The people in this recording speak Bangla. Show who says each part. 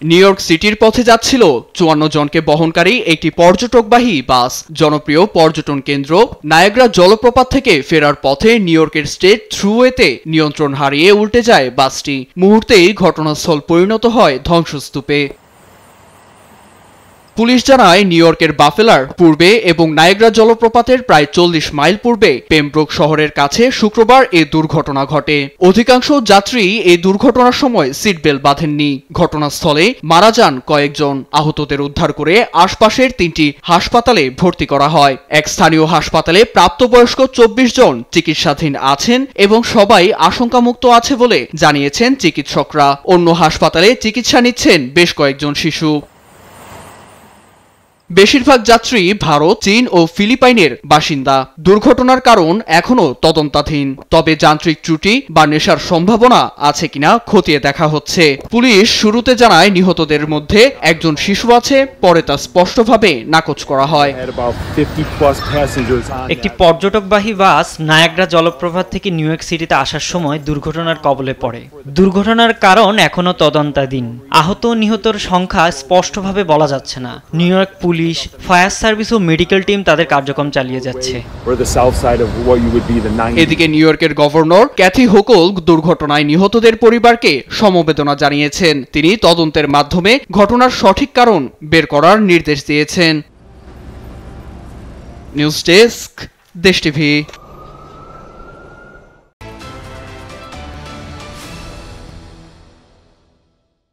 Speaker 1: নিউ ইয়র্ক সিটির পথে যাচ্ছিল ৫৪ জনকে বহনকারী একটি পর্যটকবাহী বাস। জনপ্রিয় পর্যটন কেন্দ্র নায়াগ্রা জলপ্রপাত থেকে ফেরার পথে নিউ ইয়র্কের স্টেট থ্রুওয়েতে নিয়ন্ত্রণ হারিয়ে উল্টে যায় বাসটি। মুহূর্তেই ঘটনাস্থল পরিণত হয় ধ্বংসস্তূপে। পুলিশ জানায়, নিউ ইয়র্কের বাফেলার পূর্বে এবং নায়াগ্রা জলপ্রপাতের প্রায় ৪০ মাইল পূর্বে পেমব্রোক শহরের কাছে শুক্রবার এই দুর্ঘটনা ঘটে। অধিকাংশ যাত্রী এই দুর্ঘটনার সময় সিট বেল্ট বাঁধেননি। ঘটনাস্থলে মারা যান কয়েকজন। আহতদের উদ্ধার করে আশপাশের ৩টি হাসপাতালে ভর্তি করা হয়। এক স্থানীয় হাসপাতালে প্রাপ্তবয়স্ক ২৪ জন চিকিৎসাধীন আছেন এবং সবাই আশঙ্কামুক্ত আছে বলে জানিয়েছেন চিকিৎসকরা। অন্য হাসপাতালে চিকিৎসা নিচ্ছেন বেশ কয়েকজন শিশু। বেশিরভাগ যাত্রী ভারত, চীন ও ফিলিপাইনের বাসিন্দা। দুর্ঘটনার কারণ এখনো তদন্তাধীন, তবে যান্ত্রিক ত্রুটি বা নেশার সম্ভাবনা আছে কিনা খতিয়ে দেখা হচ্ছে। পুলিশ শুরুতে জানায়, নিহতদের মধ্যে একজন শিশু আছে, পরে তা স্পষ্টভাবে নাকচ করা হয়।
Speaker 2: একটি পর্যটকবাহী বাস নায়াগ্রা জলপ্রপাত থেকে নিউ ইয়র্ক সিটিতে আসার সময় দুর্ঘটনার কবলে পড়ে। দুর্ঘটনার কারণ এখনো তদন্তাধীন। আহত ও নিহতর সংখ্যা স্পষ্টভাবে বলা যাচ্ছে না। New York police, fire service ও মেডিকেল টিম তাদের কার্যক্রম চালিয়ে যাচ্ছে।
Speaker 1: এদিকে নিউ ইয়র্কের গভর্নর ক্যাথি হোকল দুর্ঘটনায় নিহতদের পরিবারকে সমবেদনা জানিয়েছেন। তিনি তদন্তের মাধ্যমে ঘটনার সঠিক কারণ বের করার নির্দেশ দিয়েছেন। নিউজ ডেস্ক, দেশ টিভি।